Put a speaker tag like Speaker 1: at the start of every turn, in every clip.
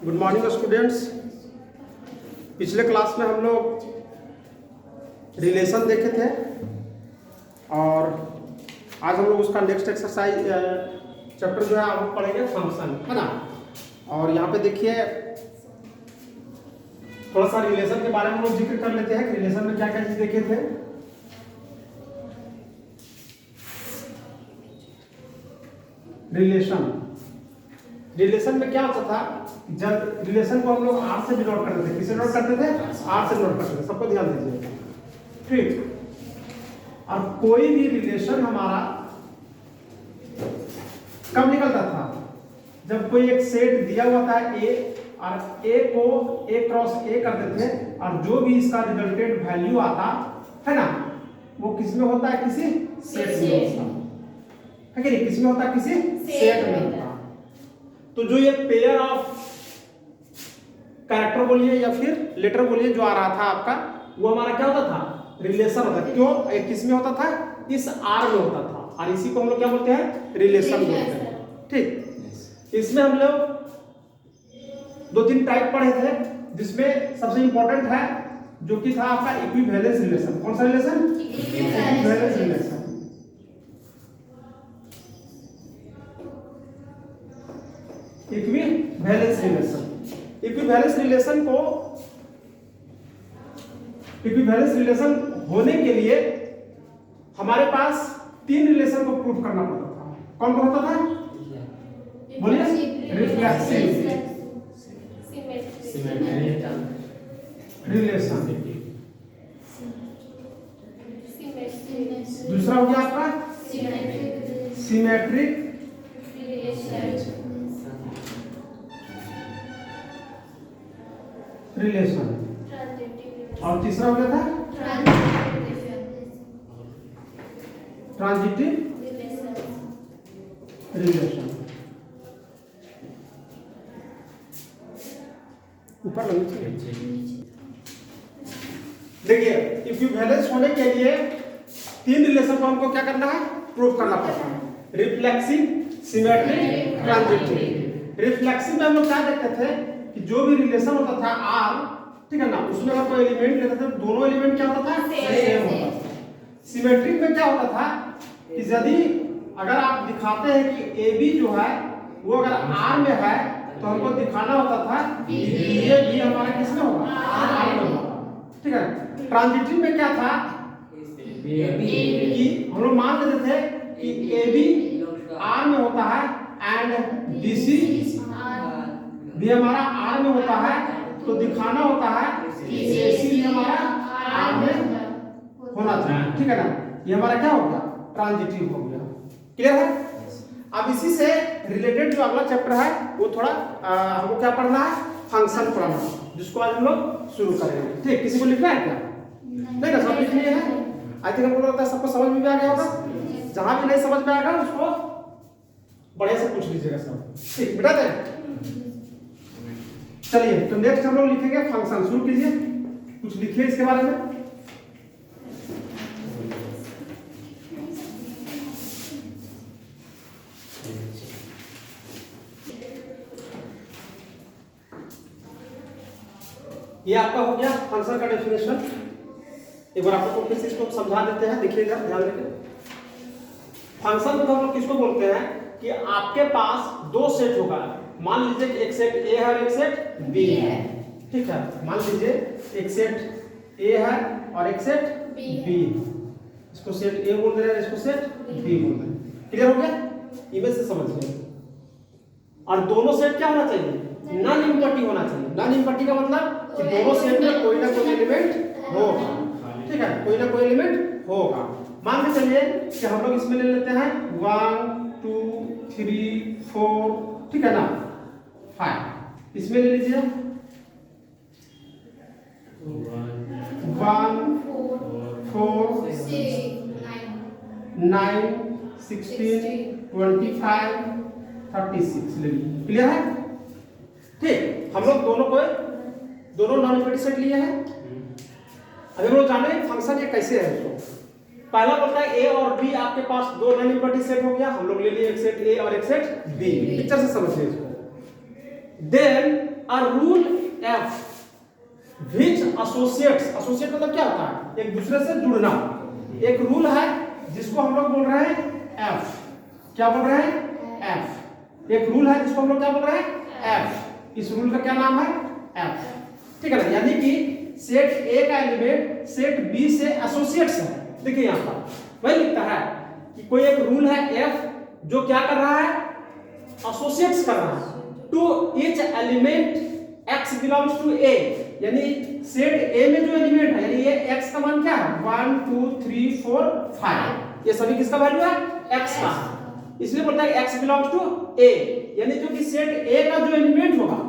Speaker 1: Good morning students. पिछले class में हम लोग रिलेशन देखे थे और आज हम लोग उसका नेक्स्ट एक्सरसाइज चैप्टर जो है हम पढ़ेंगे फंक्शन, है ना। और यहाँ पे देखिए थोड़ा सा रिलेशन के बारे में हम लोग जिक्र कर लेते हैं कि रिलेशन में क्या क्या चीज देखे थे। रिलेशन में क्या होता था, जब रिलेशन को हम लोग आर से डिनोट करते थे। किसे नोट करते थे? आर से नोट करते थे। सबको ध्यान दीजिए, ठीक। और कोई भी रिलेशन हमारा कब निकलता था? जब कोई एक सेट दिया हुआ था ए और ए को ए क्रॉस ए करते थे और जो भी इसका रिजल्टेंट वैल्यू आता है ना, वो किस में होता है? किसी सेट में होता है कि नहीं? किस में होता है? किसी सेट में होता है। तो जो ये पेयर ऑफ कैरेक्टर बोलिए या फिर लेटर बोलिए जो आ रहा था आपका, वो हमारा क्या होता था? रिलेशन होता था। क्यों? किस में होता था? इस आर में होता था और इसी को हम लोग क्या बोलते हैं? रिलेशन बोलते हैं, ठीक। इसमें हम लोग दो तीन टाइप पढ़े थे, जिसमें सबसे इंपॉर्टेंट है जो कि था आपका इक्विवेलेंस रिलेशन। कौन सा relation? Equivalence relation. Equivalence relation. Equivalence relation होने के लिए हमारे पास तीन रिलेशन को प्रूव करना पड़ता था। कौन कौन होता था? बोलिए। रिफ्लेक्सिव रिलेशन, दूसरा हो गया आपका सिमेट्रिक रिलेशन, और तीसरा हो गया था ट्रांजिटिव रिलेशन। ऊपर लगे देखिए, इक्विवेलेंस होने के लिए तीन रिलेशन को हमको क्या करना है? प्रूव करना पड़ता है। Reflexive, symmetric, transitive. रिफ्लेक्सिव में हम लोग क्या देखते थे कि जो भी रिलेशन होता था आर, ठीक है ना, उसमें अगर कोई एलिमेंट लेते थे दोनों एलिमेंट क्या होता था? सेम होता था। सिमेट्रिक में क्या होता था कि यदि अगर आप दिखाते हैं कि ए बी जो है वो अगर आर में है तो हमको दिखाना होता था कि ये भी हमारा किस में होगा? आर में होगा, ठीक है। ट्रांजिटिव में क्या था कि हम लोग मान लेते थे कि ए बी आर में होता है एंड बीसी भी हमारा आर में होता है, तो दिखाना होता है कि एसी भी हमारा आर में होना चाहिए, ठीक है ना। ये हमारा क्या हो गया? ट्रांजिटिव हो गया। क्लियर है? अब इसी से रिलेटेड जो अगला चैप्टर है वो थोड़ा हमको क्या पढ़ना है? फंक्शन पढ़ना, जिसको आज हम लोग शुरू करेंगे, ठीक। किसी को लिखना है क्या? नहीं ना, सब लिख लिए हैं। आई थिंक हमको लगता है सबको समझ में भी आ गया होगा। जहां भी नहीं समझ में आएगा उसको बड़े से पूछ लीजिएगा सब, ठीक। बेटा दे चलिए, तो नेक्स्ट हम लोग लिखेंगे फंक्शन। शुरू कीजिए, कुछ लिखिए इसके बारे में। ये आपका हो गया फंक्शन का डेफिनेशन। एक बार आपको फिर से इसको समझा देते हैं, देखिएगा ध्यान देकर। फंक्शन को हम लोग किसको बोलते हैं कि आपके पास दो सेट होगा। मान लीजिए कि एक सेट ए है और एक सेट बी है, ठीक है। मान लीजिए एक सेट ए है और एक सेट बी है। इसको सेट ए बोल दे रहे हैं, इसको सेट बी बोल रहे हैं। क्लियर हो गया? इमेज से समझिए। और दोनों सेट क्या होना चाहिए? नॉन इम्पटी होना चाहिए। नॉन इम्पटी का मतलब कि दोनों सेट में कोई ना कोई एलिमेंट होगा, ठीक है, कोई ना कोई एलिमेंट होगा। मान के चलिए कि हम लोग इसमें ले लेते हैं 1 2 3 4, ठीक है ना, 5। इसमें ले लीजिए 1 4 9 16 25 36 ले लीजिए। क्लियर है? ठीक। हम लोग दोनों नॉन इम्पटी सेट लिए हैं। अभी हम लोग जाने फंक्शन ये कैसे है। उसको पहला बोलता है ए और बी, आपके पास दो नॉन इम्पटी सेट हो गया। हम लोग ले लिए एक सेट ए और एक सेट बी। पिक्चर से समझिए इसको। Then a rule F which associate मतलब क्या होता है, एक दूसरे से जुड़ना। एक रूल है जिसको हम लोग बोल रहे हैं एफ, क्या बोल रहे हैं एफ। एक रूल है जिसको हम लोग क्या बोल रहे हैं एफ। इस रूल का क्या नाम है एफ, ठीक है ना। यानी कि सेट ए का एलिमेंट सेट बी से एसोसिएट्स है। देखिए यहाँ पर वही लिखता है कि कोई एक रूल है एफ जो क्या कर रहा है, एसोसिएट्स कर रहा है to each element x belongs to a। यानी सेट a में जो एलिमेंट है, यानी ये x का मान क्या है 1 2 3 4 5, ये सभी किसका वैल्यू है x का, इसलिए बोलता है x बिलोंग्स टू a। यानी जो कि सेट a का जो एलिमेंट होगा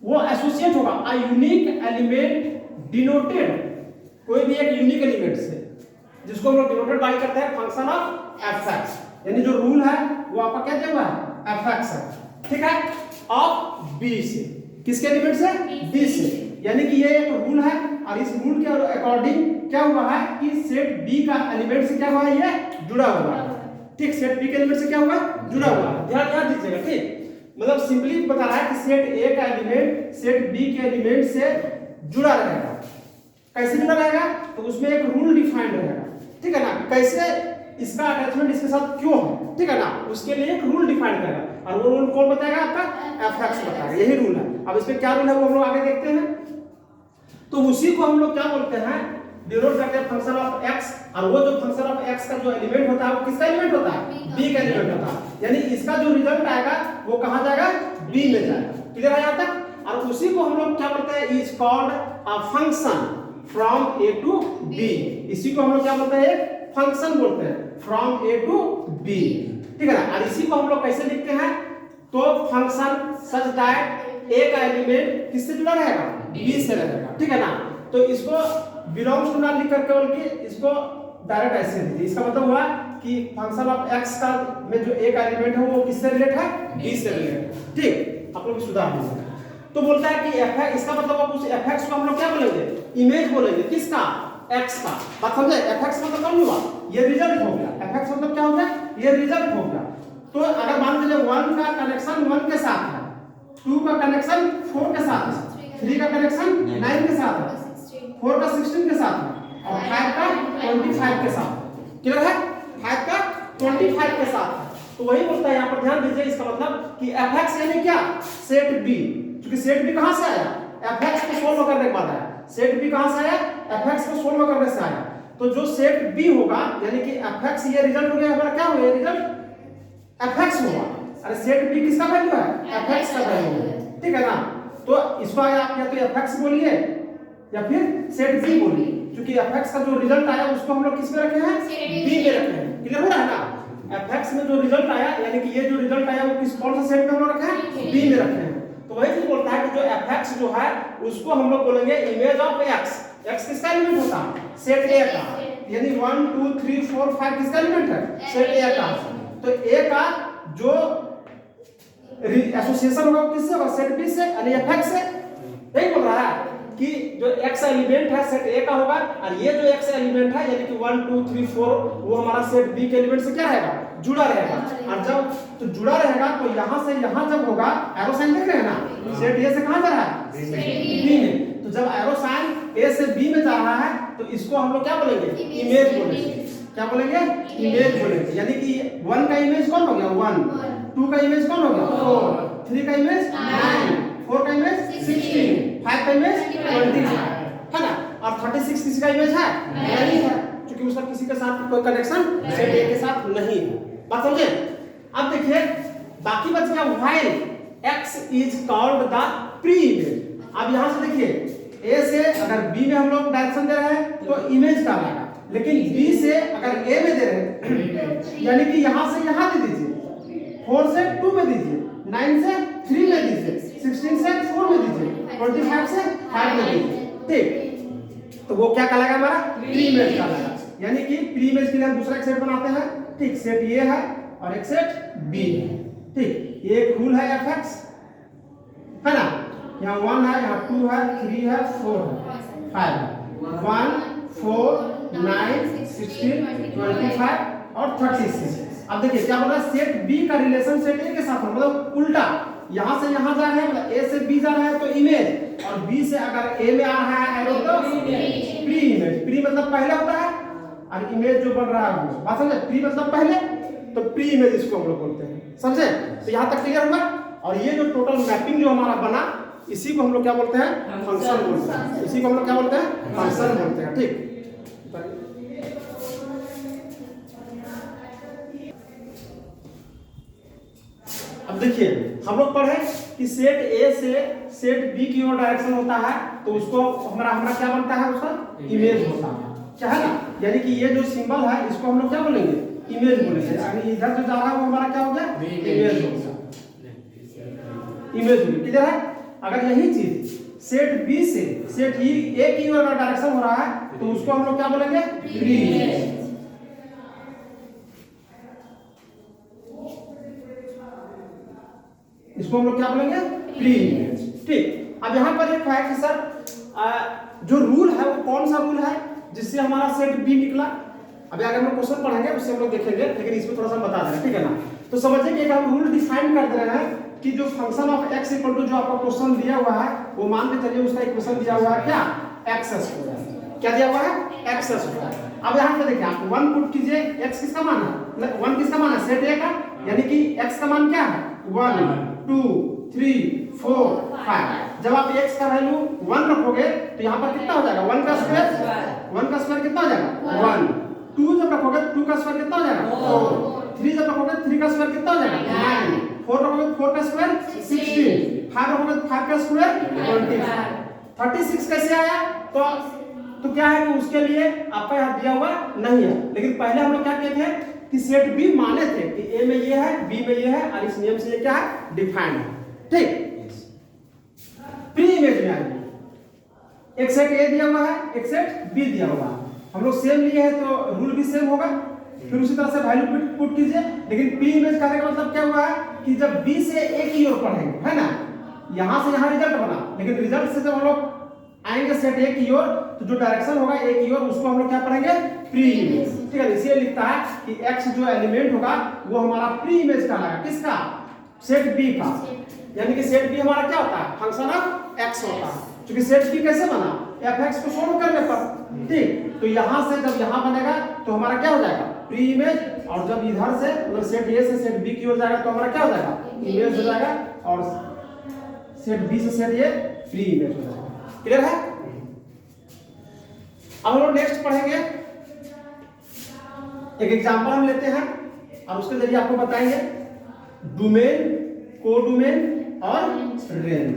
Speaker 1: वो एसोसिएट होगा अ यूनिक एलिमेंट डिनोटेड, कोई भी एक यूनिक एलिमेंट से, जिसको हम लोग डिनोटेड बाय करते हैं फंक्शन ऑफ fx। यानी जो रूल है वो आपका क्या दिया हुआ है fx है, ठीक है, ऑफ b से, किसके एलिमेंट से b से। यानी कि ये एक रूल है और इस रूल के अकॉर्डिंग क्या हुआ है कि सेट b का एलिमेंट से क्या हुआ है, ये जुड़ा हुआ है, ठीक। सेट b के एलिमेंट से क्या हुआ है, जुड़ा हुआ है, ध्यान दीजिएगा, ठीक। मतलब सिंपली बता रहा है कि सेट a का एलिमेंट सेट b के एलिमेंट से जुड़ा रहेगा। कैसे जुड़ा रहेगा, तो उसमें एक रूल डिफाइंड रहेगा, ठीक है ना। कैसे इसका अटैचमेंट इसके साथ क्यों है, ठीक है ना, उसके लिए एक रूल डिफाइन करेगा और वो रूल कौन बताएगा, आपका fx बताएगा, यही रूल है। अब इसमें क्या रूल है वो हम लोग आगे देखते हैं। तो उसी को हम लोग क्या बोलते हैं, डिनोट करते हैं फंक्शन ऑफ x। और वो जो फंक्शन ऑफ x का जो एलिमेंट होता है वो किसका एलिमेंट होता है, b का एलिमेंट होता है। यानी इसका जो रिजल्ट आएगा वो कहां जाएगा, b में जाएगा। क्लियर है यहां तक। और उसी को हम लोग क्या बोलते हैं, is called a function from a to b। इसी को हम लोग क्या बोलते हैं, फंक्शन बोलते हैं फ्रॉम a टू b, ठीक है ना। और इसी को हम लोग कैसे लिखते हैं, तो फंक्शन सच दैट a का एलिमेंट किससे जुड़ा रहेगा, b से रहेगा, ठीक है ना। तो इसको बिलोंग्स टू ना लिख करके बल्कि इसको डायरेक्ट ऐसे दीजिए। इसका मतलब हुआ कि फंक्शन ऑफ x का में जो a का एलिमेंट है वो किससे रिलेट है, b से रिलेट है, ठीक। आप लोग सुधार लीजिए। तो बोलता है कि f इसका मतलब आप उस fx को हम लोग क्या बोलेंगे, इमेज बोलेंगे, किसका, x का। बात समझे, fx मतलब कौन हुआ, ये रिजल्ट हो गया। fx मतलब क्या हो गया, ये रिजल्ट हो गया। तो अगर मान लीजिए 1 का कनेक्शन 1 के साथ है, 2 का कनेक्शन 4 के साथ है, 3 का कनेक्शन 9 के साथ है, 4 का 16 के साथ है और 5 का 25 के साथ। क्लियर है, 5 का 25 के साथ है। तो वही बोलता है यहाँ पर, ध्यान दीजिए, इसका मतलब कि fx यानी क्या, सेट b। क्योंकि सेट b कहां से आया, fx को सोल्व करने के बाद आया। सेट b कहां से आया, fx को सोल्व करने से आया। तो जो सेट b होगा यानी कि fx, ये रिजल्ट हो गया हमारा, क्या हुआ, रिजल्ट fx हुआ। अरे सेट b किसका वैल्यू है, fx का वैल्यू है, ठीक है ना। तो इसको आप या तो fx बोलिए या फिर सेट b बोलिए, क्योंकि fx का जो रिजल्ट आया उसको हम लोग किस में रखे हैं, b में रखे हैं। क्लियर हो रहा है ना। fx में जो रिजल्ट आया यानी कि ये जो रिजल्ट आया वो किस कौन सा सेट में हम लोग रखे हैं, b में रखे हैं। तो वही चीज बोलता है कि जो fx जो है उसको हम लोग बोलेंगे इमेज ऑफ x। x किसका एलिमेंट होता है, सेट a का। यानी 1 2 3 4 5 किसका एलिमेंट है, सेट a का। तो a का जो एसोसिएशन होगा वो किससे होगा, सेट b से, यानी fx से। यही बोल रहा है कि जो x एलिमेंट है सेट a का होगा और ये जो x एलिमेंट है यानी कि 1 2 3 4 वो हमारा सेट b के एलिमेंट से क्या रहेगा, जुड़ा रहेगा। और जब तो जुड़ा रहेगा तो यहां से यहां जब होगा, एरो साइन देख रहे हैं ना, सेट a से कहां जा रहा है, b में। तो जब एरो साइन a से b में जा रहा है तो इसको हम लोग क्या बोलेंगे, इमेज बोलेंगे। क्या बोलेंगे, इमेज बोलेंगे। यानी कि 1 का इमेज कौन हो गया, 1, 2 का इमेज कौन हो गया, 4, 3 का इमेज 9, 4 का इमेज 16, 5 का इमेज 25 है ना। और 36 किसी का इमेज है, नहीं है, क्योंकि उसका किसी के साथ कोई कनेक्शन सेट a के साथ नहीं है। बात समझे। अब देखिए बाकी बच गया while x is called the pre image. अब यहां से देखिए a से अगर b में हम लोग डायरेक्शन दे रहे हैं तो इमेज का आएगा, लेकिन b से अगर a में दे रहे हैं यानी कि यहां से यहां दे दीजिए, 4 से 2 में दीजिए, 9 से 3 में दीजिए, 16 से 4 में दीजिए, 25 से 5 में दीजिए, ठीक। तो वो क्या कहलाएगा, हमारा प्री इमेज कहलाएगा। यानी कि प्री इमेज के लिए हम दूसरा एक सेट बनाते हैं, ठीक। सेट ये है और एक सेट b है, ठीक। ये एक रूल है fx है ना, यहाँ 1 है, यहाँ 2 है, 3 है, 4 है, 5 है, 1 4 9 16 25 और 36। अब देखिए क्या बोल रहा है, सेट b का रिलेशन सेट a के साथ, मतलब उल्टा यहाँ से यहाँ जा रहे हैं, मतलब ए से बी जा रहा है तो इमेज, और बी से अगर ए में आ रहा है एरो तो प्री इमेज। प्री मतलब पहले होता है और इमेज जो बन रहा है वो, बात समझे? प्री मतलब पहले, तो प्री इमेज इसको हम लोग बोलते हैं, समझे? तो यहाँ तक क्लियर हुआ। और ये जो टोटल मैपिंग जो हमारा बना, इसी को हम लोग क्या बोलते हैं? फंक्शन बोलते हैं। इसी को हम लोग क्या बोलते हैं? फंक्शन बोलते हैं। ठीक, अब देखिए हम लोग पढ़े कि सेट ए से सेट बी की ओर डायरेक्शन होता है, तो उसको हमारा क्या बनता है? उसका इमेज होता है, क्या है ना? यानी कि ये जो सिंबल है इसको हम लोग क्या बोलेंगे? इमेज बोलेंगे। यानी इधर जो जा रहा है वो हमारा क्या हो गया? इमेज हो गया, इमेज हो गया। क्लियर है? अगर यही चीज सेट बी से सेट ए की ओर डायरेक्शन हो रहा है तो उसको हम लोग क्या बोलेंगे? Pre image. इसको हम लोग क्या बोलेंगे? Pre image. ठीक, अब यहाँ पर एक है कि सर जो रूल है वो कौन सा रूल है जिससे हमारा सेट बी निकला? अभी आगे हम लोग क्वेश्चन पढ़ेंगे उससे हम लोग देखेंगे, लेकिन इसमें थोड़ा सा बता दें, ठीक है ना? तो समझिए कि एक हम रूल डिफाइन कर दे रहे हैं कि जो function of x equal to जो आपका क्वेश्चन दिया हुआ है वो मान के चलिए उसका इक्वेशन दिया हुआ है क्या? x square. क्या दिया हुआ है? x square. अब यहाँ पे देखिए आप 1 पुट कीजिए, x किसका मान है? मतलब 1 किसका मान है? सेट a का, यानी कि x का मान क्या है? 1 2 3 4 5। जब आप x का वैल्यू 1 रखोगे तो यहाँ पर कितना हो जाएगा? 1 का स्क्वायर, 1 का स्क्वायर कितना हो जाएगा? 1। 2 जब रखोगे 2 का स्क्वायर कितना हो जाएगा? 4। 3 जब रखोगे 3 का स्क्वायर कितना हो जाएगा? 9। 4 रखोगे 4 का स्क्वायर 16। 5 रखोगे 5 का स्क्वायर 25। 36 कैसे आया? तो क्या है कि उसके लिए आपका यहाँ दिया हुआ नहीं है, लेकिन पहले हम लोग क्या किए थे कि सेट बी माने थे कि ए में ये है, बी में ये है, और इस नियम से ये क्या है? डिफाइंड है। ठीक, प्री इमेज में आएगी। एक सेट ए दिया हुआ है, एक सेट बी दिया हुआ है, हम लोग सेम लिए हैं तो रूल भी सेम होगा। फिर उसी तरह से वैल्यू पुट कीजिए। लेकिन प्री इमेज करने का मतलब क्या हुआ है कि जब बी से ए की ओर पढ़ेंगे, है ना, यहां से यहां रिजल्ट बना, लेकिन रिजल्ट से जब हम लोग आएंगे सेट ए की ओर तो जो डायरेक्शन होगा ए की ओर उसको हम लोग क्या पढ़ेंगे? Pre image. ठीक है, इसलिए लिखता है कि x जो एलिमेंट होगा वो हमारा प्री इमेज कहलाएगा। किसका? सेट बी का। यानी कि सेट बी हमारा क्या होता है? फंक्शन ऑफ x होता है। क्योंकि सेट बी कैसे बना? fx को सोल्व करने पर। ठीक, तो यहां से जब यहां बनेगा तो हमारा क्या हो जाएगा? Pre image. और जब इधर से मतलब सेट ए से सेट बी की ओर जाएगा तो हमारा क्या हो जाएगा? इमेज हो जाएगा। और सेट बी से सेट ए प्री इमेज हो जाएगा। क्लियर है? अब हम लोग नेक्स्ट पढ़ेंगे, एक एग्जांपल हम लेते हैं और उसके जरिए आपको बताएंगे डोमेन, कोडोमेन और रेंज।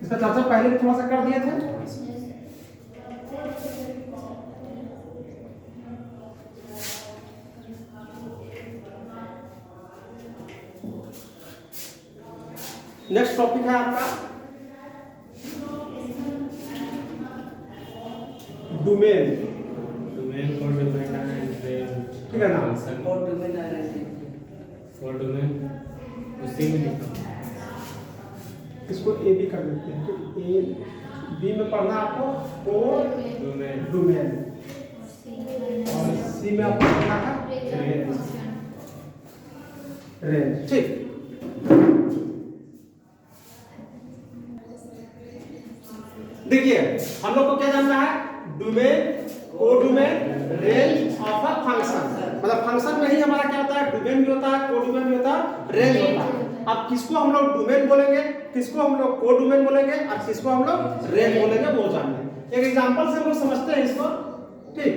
Speaker 1: इसका चर्चा पहले भी थोड़ा सा कर दिए थे। नेक्स्ट टॉपिक है आपका domain.
Speaker 2: Domain for domain and range,
Speaker 1: ठीक है ना?
Speaker 3: और डोमेन आ रहे थे
Speaker 2: फॉर डोमेन उसी में लिखा।
Speaker 1: इसको ए बी कर देते हैं। तो ए बी में पढ़ना आपको कोड
Speaker 2: डोमेन,
Speaker 1: डोमेन, और सी में आपको पढ़ना है रेंज। ठीक, देखिए हम लोग को क्या जानना है? Domain, codomain, range of a function. मतलब फंक्शन में ही हमारा क्या होता है? डोमेन भी होता है, कोडोमेन भी होता है, रेंज होता है। अब किसको हम लोग डोमेन बोलेंगे, किसको हम लोग कोडोमेन बोलेंगे और किसको हम लोग रेंज बोलेंगे वो जानना। एक एग्जांपल से हम लोग समझते हैं इसको। ठीक,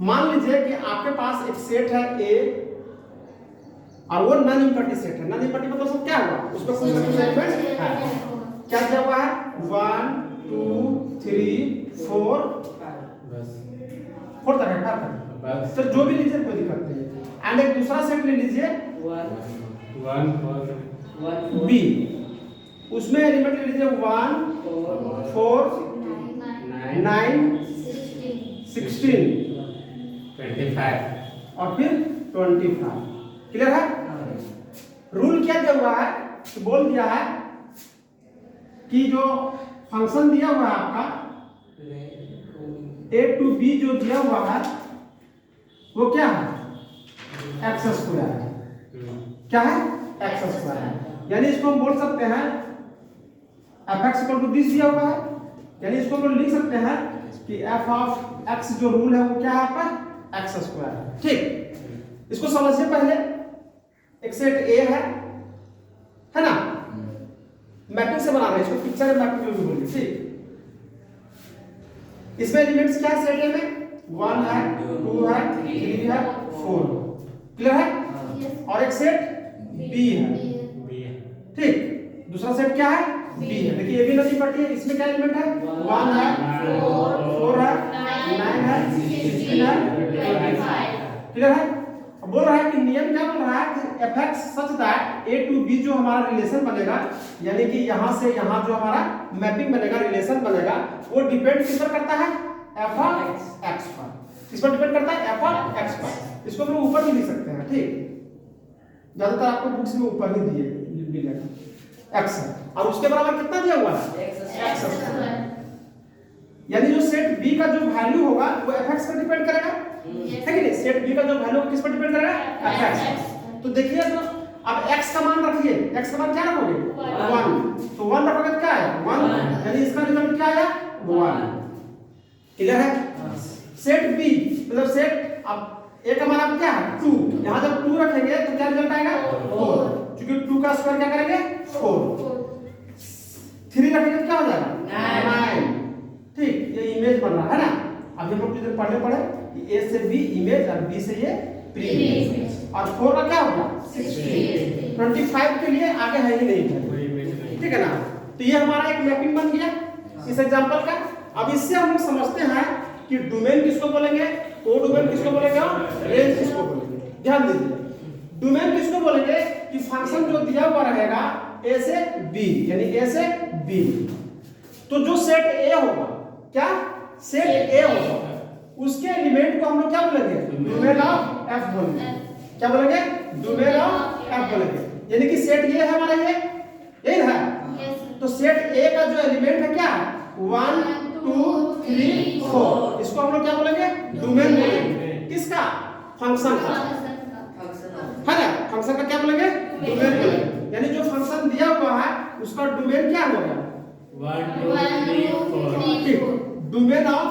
Speaker 1: मान लीजिए कि आपके पास एक सेट है ए और वो नॉन इम्पटी सेट है। नॉन इम्पटी मतलब उसमें क्या हुआ? उसमें कुछ ना कुछ एलिमेंट है। क्या दिया हुआ है? 1 2 3 4
Speaker 2: बस
Speaker 1: 4 तक है, 5 तक।
Speaker 2: बस
Speaker 1: सर जो भी लीजिए कोई दिक्कत नहीं है। एंड एक दूसरा सेट ले लीजिए
Speaker 2: 1 4
Speaker 1: बी, उसमें एलिमेंट ले लीजिए 1 4 9 16
Speaker 2: 25
Speaker 1: और फिर 25। क्लियर है? रूल क्या दिया हुआ है? तो बोल दिया है कि जो फंक्शन दिया हुआ है आपका a टू b जो दिया हुआ है वो क्या है? x स्क्वायर है। क्या है? x स्क्वायर है। यानी इसको हम बोल सकते हैं fx इक्वल टू दिस दिया हुआ है, यानी इसको हम लिख सकते हैं कि f ऑफ x जो रूल है वो क्या है आपका x स्क्वायर है। ठीक, इसको समझिए पहले। एक सेट A है ना, मैपिंग से बना रहे हैं इसको, पिक्चर मैपिंग जो भी बोलिए। ठीक, इसमें एलिमेंट्स क्या है सेट A में? 1 है, 2 है, 3 है, 4। क्लियर है? और एक सेट B है। ठीक, दूसरा सेट क्या है? B है। देखिए ये भी नदी पड़ती है, इसमें क्या एलिमेंट है? 1 है, 4 है, 9 है, 16 है, 25। क्लियर है? अब बोल रहा है कि नियम क्या बोल रहा है कि fx such that a to b जो हमारा रिलेशन बनेगा, यानी कि यहां से यहां जो हमारा मैपिंग बनेगा, रिलेशन बनेगा, वो डिपेंड किस पर करता है? f ऑफ x पर। किस पर डिपेंड करता है? f ऑफ x पर। इसको हम लोग ऊपर भी लिख सकते हैं। ठीक, ज्यादातर आपको बुक्स में ऊपर ही दिए मिलेगा x है, और उसके बराबर कितना दिया हुआ है? x है। यानी जो सेट b का जो वैल्यू होगा वो fx पर डिपेंड करेगा, है कि नहीं? सेट b का जो वैल्यू किस पर डिपेंड करेगा? fx। तो देखिए, तो अब x का मान रखिए, x का मान क्या रखोगे? 1। तो 1 रखोगे तो क्या है? 1, यानी इसका रिजल्ट क्या आया? 1। क्लियर है? सेट b मतलब सेट, अब a का मान अब क्या है? 2। यहां जब 2 रखेंगे तो क्या रिजल्ट आएगा? 4, क्योंकि 2 का स्क्वायर क्या करेंगे? 4। 3 रखेंगे तो क्या हो जाएगा? 9। ठीक, ये इमेज बन रहा है ना। अभी हम लोग जिधर पढ़े कि A से B इमेज और B से ये प्री इमेज, और 4 का क्या होगा? 16। 25 के लिए आगे है ही नहीं, ठीक है ना। तो ये हमारा एक मैपिंग बन गया इस एग्जांपल का। अब इससे हम लोग समझते हैं कि डोमेन किसको बोलेंगे, कोडोमेन किसको बोलेंगे, और रेंज किसको बोलेंगे। ध्यान दीजिए, डोमेन किसको बोलेंगे कि फंक्शन जो दिया हुआ रहेगा A से B, यानी A से B, तो जो सेट A होगा, क्या सेट A होगा, उसके एलिमेंट को हम लोग क्या बोलेंगे? डोमेन ऑफ f बोलेंगे। क्या बोलेंगे? डोमेन ऑफ f बोलेंगे। यानी कि सेट ये है हमारा, ये यही है। तो सेट A का जो एलिमेंट है क्या है? 1 2 3 4, इसको हम लोग क्या बोलेंगे? डोमेन बोलेंगे। किसका? फंक्शन का, है ना। फंक्शन का क्या बोलेंगे? डोमेन बोलेंगे। यानी जो फंक्शन दिया हुआ है उसका डोमेन क्या हो गया?
Speaker 2: 1 2 3 4।
Speaker 1: डोमेन ऑफ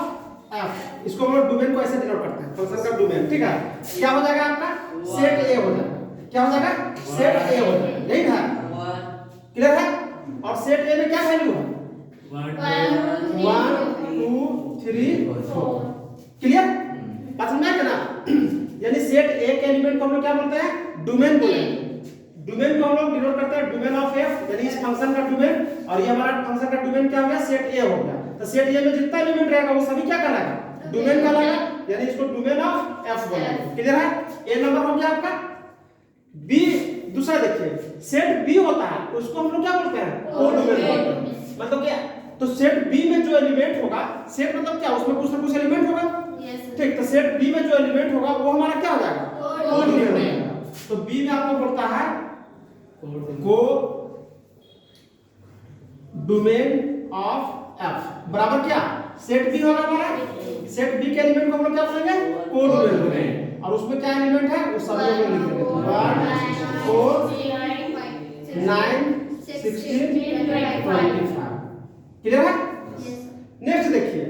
Speaker 1: f, इसको हम लोग डोमेन को ऐसे डिनोट करते हैं, फंक्शन का डोमेन। ठीक है, क्या हो जाएगा आपका? सेट A हो जाएगा। क्या हो जाएगा? सेट A हो जाएगा, यही है। क्लियर है? और सेट A में क्या वैल्यू है? 1 2 3 4। क्लियर? बात समझ में ना। यानी सेट A के एलिमेंट को हम लोग क्या बोलते हैं? डोमेन बोलेंगे। डोमेन को हम लोग डिनोट करते हैं डोमेन ऑफ f, यानी इस फंक्शन का डोमेन, और ये हमारा फंक्शन का डोमेन क्या हो गया? सेट A हो गया। तो सेट A में जितना एलिमेंट रहेगा वो सभी क्या कहलाएगा? डोमेन कहलाएगा, यानी इसको डोमेन ऑफ f बोलेंगे। क्लियर है? A नंबर हो गया आपका। B दूसरा देखिए, सेट B होता है उसको हम लोग क्या बोलते हैं? कोडोमेन बोलते हैं। मतलब क्या? तो सेट B में जो एलिमेंट होगा, सेट मतलब क्या? उसमें कुछ ना कुछ एलिमेंट होगा। ठीक, तो सेट B में जो एलिमेंट होगा वो हमारा क्या हो जाएगा? कोडोमेन हो जाएगा। तो B में आपको बोलता है को डोमेन ऑफ f बराबर क्या? सेट B होगा हमारा, सेट B के एलिमेंट को हम लोग क्या बोलेंगे? कोडोमेन बोलेंगे। और उसमें क्या एलिमेंट है वो सब लोग लिख देंगे। 1 4 9 16 25। क्लियर है? नेक्स्ट देखिए,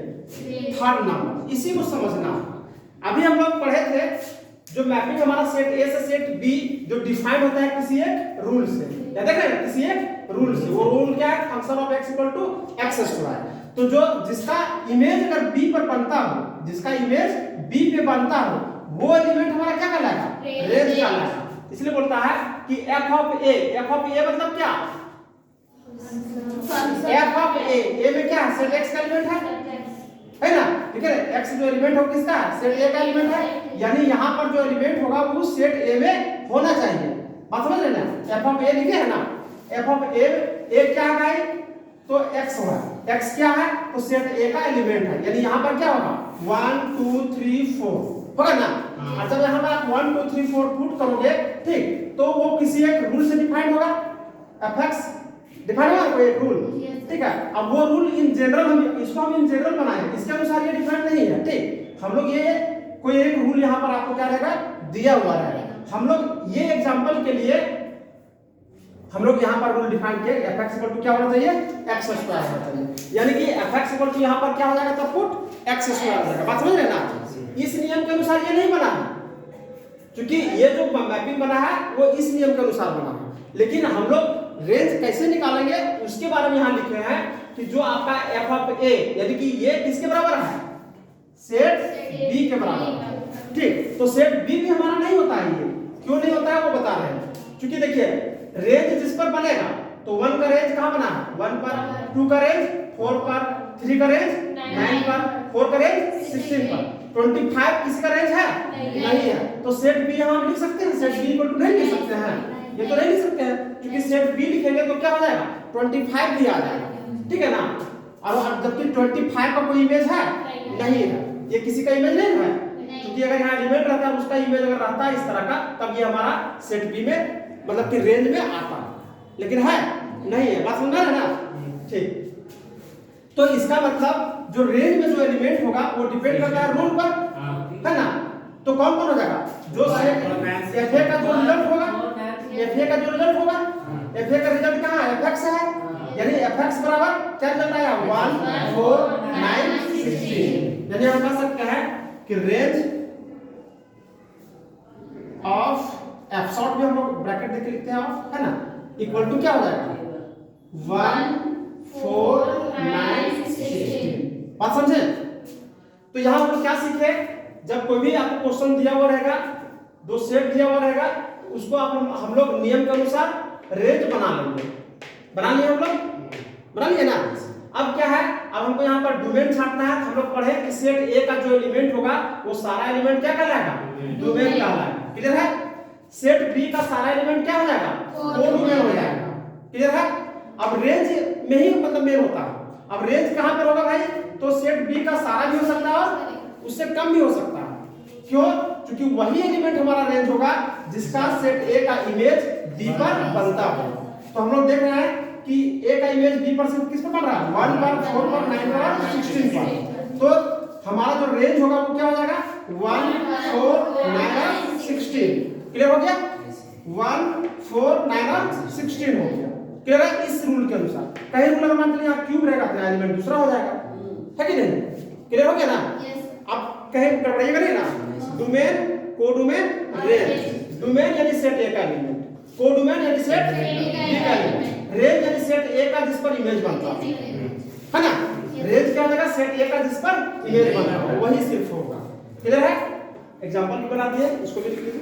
Speaker 1: थर्ड नंबर, इसी को समझना। अभी हम लोग पढ़े थे जो मैपिंग हमारा सेट A से सेट B जो डिफाइन होता है किसी एक रूल से, या देख रहे हैं किसी एक रूल से। वो रूल क्या है? Function of x equal to x square. तो जो जिसका इमेज अगर B पर बनता हो, जिसका इमेज B पे बनता हो, वो एलिमेंट हमारा क्या कहलाएगा? रेंज कहलाएगा। इसलिए बोलता है कि f ऑफ a मतलब क्या? f ऑफ a में क्या है? सेट x का एलिमेंट है ना। ठीक है, x जो एलिमेंट हो किसका? सेट A का एलिमेंट है। यानी यहाँ पर जो एलिमेंट होगा वो सेट A में होना चाहिए। बात समझ रहे हैं ना? f ऑफ a लिखे है ना, f ऑफ a क्या है भाई? तो x होगा। x क्या है? तो सेट A का एलिमेंट है। यानी यहाँ पर क्या होगा? 1 2 3 4 होगा ना। और जब यहाँ पर आप 1 2 3 4 पुट करोगे, ठीक, तो वो किसी एक रूल से डिफाइन होगा। fx डिफाइन होगा कोई एक रूल, ठीक है। अब वो रूल इन जनरल, हम इसको इन जनरल बनाए, इसके अनुसार ये डिफाइन नहीं है। ठीक, हम लोग ये कोई एक रूल यहाँ पर आपको क्या रहेगा? दिया हुआ रहेगा। हम लोग ये एग्जांपल के लिए हम लोग यहाँ पर रूल डिफाइन किए fx इक्वल टू क्या होना चाहिए x स्क्वायर होना चाहिए, यानी कि fx इक्वल टू यहाँ पर क्या हो जाएगा तब पुट x स्क्वायर हो जाएगा। बात समझ रहे हैं ना? इस नियम के अनुसार ये नहीं बना है, क्योंकि ये जो मैपिंग बना है वो इस नियम के अनुसार बना है, लेकिन हम लोग रेंज कैसे निकालेंगे उसके बारे में यहाँ लिखे हैं कि जो आपका f ऑफ a यानी कि ये किसके बराबर है सेट b के बराबर है। ठीक, तो सेट b भी हमारा नहीं होता है, ये क्यों नहीं होता है वो बता रहे हैं। क्योंकि देखिए रेंज जिस पर बनेगा तो 1 का रेंज कहां बना है 1 पर, 2 का रेंज 4 पर, 3 का रेंज 9 पर, 4 का रेंज 16 पर, 25 किसी का रेंज है नहीं है। तो सेट बी यहां हम लिख सकते हैं, सेट बी इक्वल टू नहीं लिख सकते हैं, ये तो नहीं लिख सकते हैं, क्योंकि सेट बी लिखेंगे तो क्या हो जाएगा 25 भी आ जाएगा, ठीक है ना। और जबकि 25 का कोई इमेज है नहीं है, ये किसी का इमेज नहीं है, क्योंकि अगर यहाँ एलिमेंट रहता है उसका इमेज अगर रहता है इस तरह का तब ये हमारा सेट बी में मतलब कि रेंज में आता है, लेकिन है नहीं है। बात समझ रहे हैं ना? ठीक, तो इसका मतलब जो रेंज में जो एलिमेंट होगा वो डिपेंड करता है रूल पर, है ना। तो कौन कौन हो जाएगा जो सेट एफए का जो रिजल्ट होगा, एफए का जो रिजल्ट होगा, एफए का रिजल्ट कहां है एफएक्स है, यानी एफएक्स बराबर क्या रिजल्ट आया 1 4 9 16, यानी हम कह सकते हैं कि रेंज ऑफ एफ शॉर्ट में हम लोग ब्रैकेट देके लिखते हैं ऑफ, है ना, इक्वल टू क्या हो जाएगा 1 4 9 16। बात समझे? तो यहां हम लोग क्या सीखे, जब कोई भी आपको क्वेश्चन दिया हुआ रहेगा, दो सेट दिया हुआ रहेगा, उसको हम लोग नियम के अनुसार रेंज बना लेंगे। बना लिए हम लोग, बना लिए ना। अब क्या है, अब हमको यहाँ पर डोमेन छांटना है। हम लोग पढ़े कि सेट ए का जो एलिमेंट होगा वो सारा एलिमेंट क्या कहलाएगा डोमेन कहलाएगा, क्लियर है। सेट बी का सारा एलिमेंट क्या हो जाएगा कोडोमेन हो जाएगा, क्लियर है। अब रेंज में ही मतलब मेन होता है। अब रेंज कहां पर होगा भाई, तो सेट बी का सारा भी हो सकता है और उससे कम भी हो सकता है। क्यों? क्योंकि वही एलिमेंट हमारा रेंज होगा जिसका सेट ए का इमेज बी पर बनता हो। तो हम लोग देख रहे हैं कि ए का इमेज बी पर से किस पर बन रहा है 1 पर 4 पर 9 पर और 16 पर। तो हमारा जो रेंज होगा वो क्या हो जाएगा 1 4 9 और 16, क्लियर हो गया। 1 4 9 और 16 हो गया, क्लियर है। इस रूल के अनुसार कहीं रूल अगर मान लीजिए क्यूब रहेगा तो एलिमेंट दूसरा हो जाएगा, है कि नहीं, क्लियर हो गया ना। अब कहीं गड़बड़ाइएगा नहीं ना। डोमेन कोडोमेन रेंज, डोमेन यानी सेट ए का एलिमेंट, कोडोमेन यानी सेट बी का एलिमेंट, रेंज यानी सेट ए का जिस पर इमेज बनता है ना। रेंज क्या हो जाएगा सेट ए का जिस पर इमेज बना है वही सिर्फ होगा, क्लियर है। एग्जांपल भी बना दिए, इसको भी लिख लीजिए।